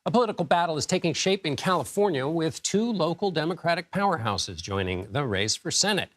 A political battle is taking shape in California with two local Democratic powerhouses joining the race for Senate.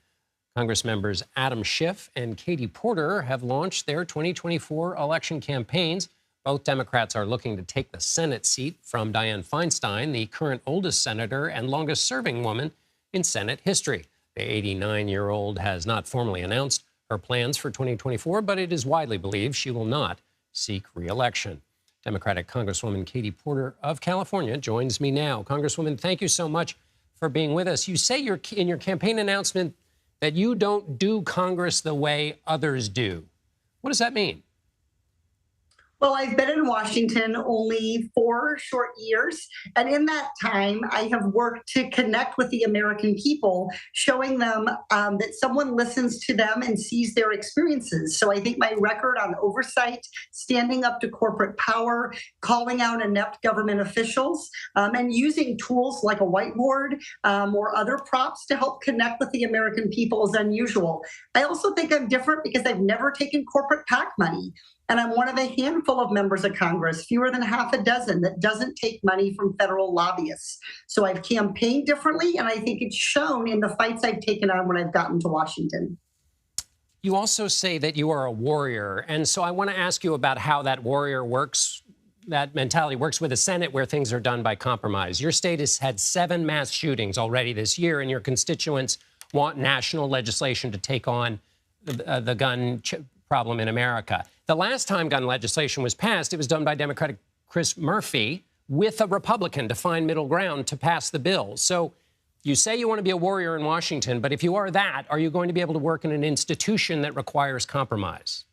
Congress members Adam Schiff and Katie Porter have launched their 2024 election campaigns. Both Democrats are looking to take the Senate seat from Dianne Feinstein, the current oldest senator and longest serving woman in Senate history. The 89-year-old has not formally announced her plans for 2024, but it is widely believed she will not seek re-election. Democratic Congresswoman Katie Porter of California joins me now. Congresswoman, thank you so much for being with us. You say in your campaign announcement that you don't do Congress the way others do. What does that mean? Well, I've been in Washington only 4 short years, and in that time, I have worked to connect with the American people, showing them that someone listens to them and sees their experiences. So I think my record on oversight, standing up to corporate power, calling out inept government officials, and using tools like a whiteboard or other props to help connect with the American people is unusual. I also think I'm different because I've never taken corporate PAC money. And I'm one of a handful of members of Congress, fewer than half a dozen, that doesn't take money from federal lobbyists. So I've campaigned differently, and I think it's shown in the fights I've taken on when I've gotten to Washington. You also say that you are a warrior. And so I want to ask you about how that warrior works, that mentality works with the Senate, where things are done by compromise. Your state has had 7 mass shootings already this year, and your constituents want national legislation to take on the gun problem in America. The last time gun legislation was passed, it was done by Democratic Chris Murphy with a Republican to find middle ground to pass the bill. So you say you want to be a warrior in Washington, but if you are that, are you going to be able to work in an institution that requires compromise?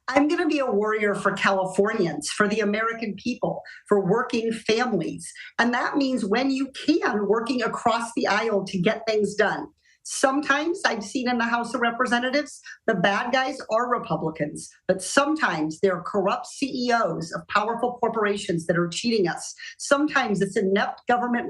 I'm going to be a warrior for Californians, for the American people, for working families. And that means when you can, working across the aisle to get things done. Sometimes I've seen in the House of Representatives, the bad guys are Republicans, but sometimes they're corrupt CEOs of powerful corporations that are cheating us. Sometimes it's inept government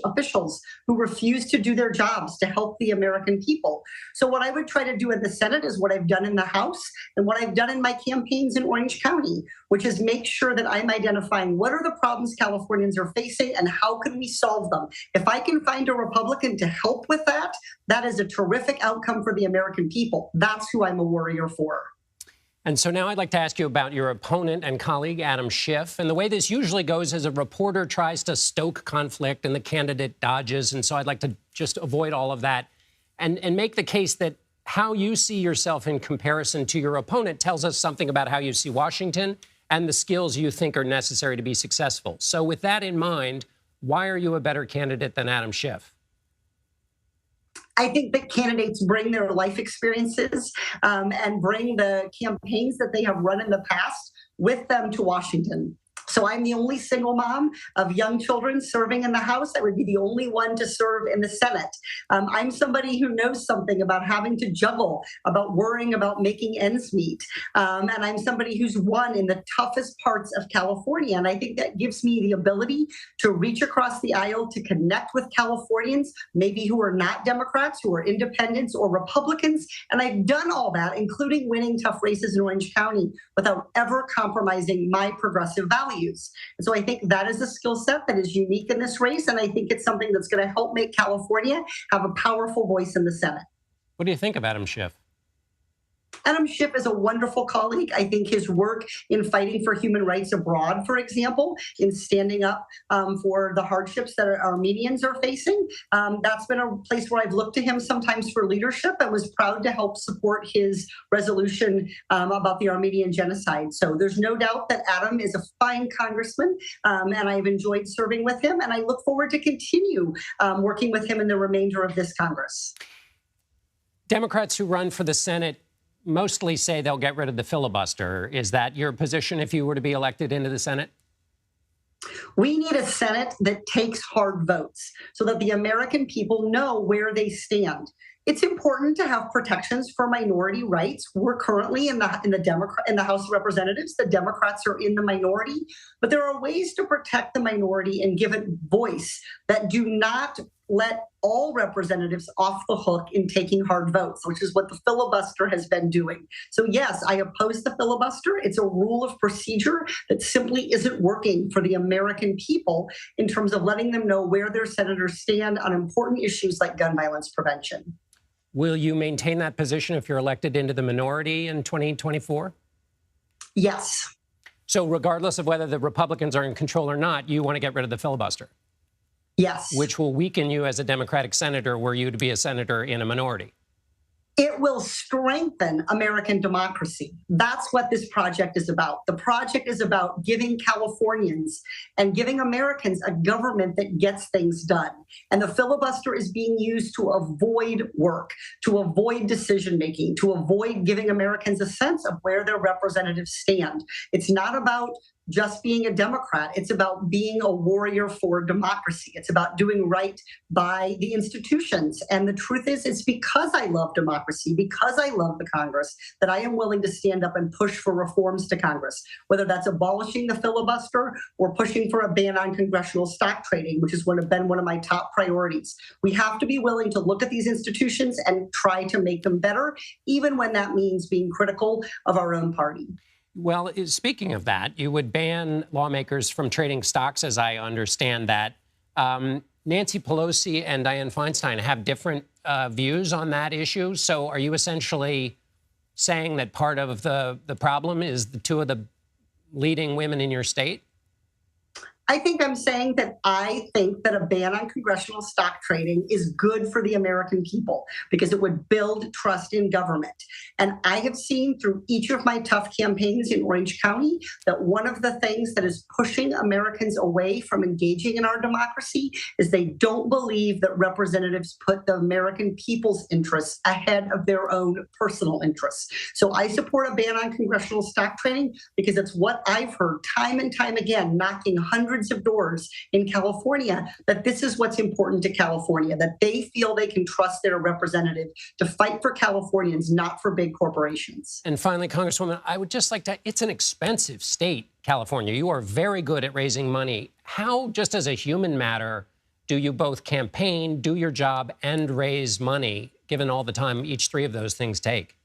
officials who refuse to do their jobs to help the American people. So what I would try to do in the Senate is what I've done in the House and what I've done in my campaigns in Orange County, which is make sure that I'm identifying what are the problems Californians are facing and how can we solve them. If I can find a Republican to help with that, that is a terrific outcome for the American people. That's who I'm a warrior for. And so now I'd like to ask you about your opponent and colleague, Adam Schiff. And the way this usually goes is a reporter tries to stoke conflict and the candidate dodges. And so I'd like to just avoid all of that and make the case that how you see yourself in comparison to your opponent tells us something about how you see Washington and the skills you think are necessary to be successful. So with that in mind, why are you a better candidate than Adam Schiff? I think that candidates bring their life experiences and bring the campaigns that they have run in the past with them to Washington. So I'm the only single mom of young children serving in the House. I would be the only one to serve in the Senate. I'm somebody who knows something about having to juggle, about worrying about making ends meet. And I'm somebody who's won in the toughest parts of California. And I think that gives me the ability to reach across the aisle to connect with Californians, maybe who are not Democrats, who are independents or Republicans. And I've done all that, including winning tough races in Orange County, without ever compromising my progressive values. And so I think that is a skill set that is unique in this race. And I think it's something that's going to help make California have a powerful voice in the Senate. What do you think of Adam Schiff? Adam Schiff is a wonderful colleague. I think his work in fighting for human rights abroad, for example, in standing up for the hardships that Armenians are facing, that's been a place where I've looked to him sometimes for leadership and was proud to help support his resolution about the Armenian genocide. So there's no doubt that Adam is a fine congressman, and I've enjoyed serving with him, and I look forward to continue working with him in the remainder of this Congress. Democrats who run for the Senate mostly say they'll get rid of the filibuster. Is that your position if you were to be elected into the Senate? We need a Senate that takes hard votes so that the American people know where they stand. It's important to have protections for minority rights. We're currently in the House of Representatives. The Democrats are in the minority, but there are ways to protect the minority and give it voice that do not let all representatives off the hook in taking hard votes, which is what the filibuster has been doing. So yes, I oppose the filibuster. It's a rule of procedure that simply isn't working for the American people in terms of letting them know where their senators stand on important issues like gun violence prevention. Will you maintain that position if you're elected into the minority in 2024? Yes. So regardless of whether the Republicans are in control or not, you want to get rid of the filibuster? Yes. Which will weaken you as a Democratic senator were you to be a senator in a minority. It will strengthen American democracy. That's what this project is about. The project is about giving Californians and giving Americans a government that gets things done. And the filibuster is being used to avoid work, to avoid decision-making, to avoid giving Americans a sense of where their representatives stand. It's not about just being a Democrat. It's about being a warrior for democracy. It's about doing right by the institutions. And the truth is, it's because I love democracy, because I love the Congress, that I am willing to stand up and push for reforms to Congress, whether that's abolishing the filibuster or pushing for a ban on congressional stock trading, which has been one of my top priorities. We have to be willing to look at these institutions and try to make them better, even when that means being critical of our own party. Well, speaking of that, you would ban lawmakers from trading stocks, as I understand that. Nancy Pelosi and Dianne Feinstein have different views on that issue. So are you essentially saying that part of the problem is the two of the leading women in your state? I think I'm saying that I think that a ban on congressional stock trading is good for the American people because it would build trust in government. And I have seen through each of my tough campaigns in Orange County that one of the things that is pushing Americans away from engaging in our democracy is they don't believe that representatives put the American people's interests ahead of their own personal interests. So I support a ban on congressional stock trading because it's what I've heard time and time again, knocking hundreds of doors in California, that this is what's important to California, that they feel they can trust their representative to fight for Californians, not for big corporations. And finally, Congresswoman, I would just like to, it's an expensive state, California. You are very good at raising money. How, just as a human matter, do you both campaign, do your job, and raise money, given all the time each three of those things take?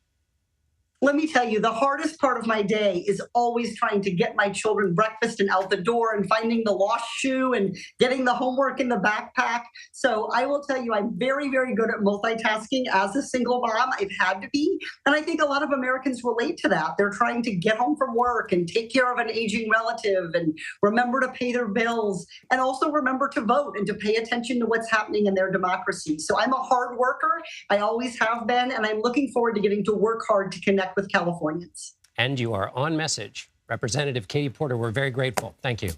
Let me tell you, the hardest part of my day is always trying to get my children breakfast and out the door and finding the lost shoe and getting the homework in the backpack. So I will tell you, I'm very, very good at multitasking as a single mom. I've had to be. And I think a lot of Americans relate to that. They're trying to get home from work and take care of an aging relative and remember to pay their bills and also remember to vote and to pay attention to what's happening in their democracy. So I'm a hard worker. I always have been. And I'm looking forward to getting to work hard to connect with Californians. And you are on message. Representative Katie Porter, we're very grateful. Thank you.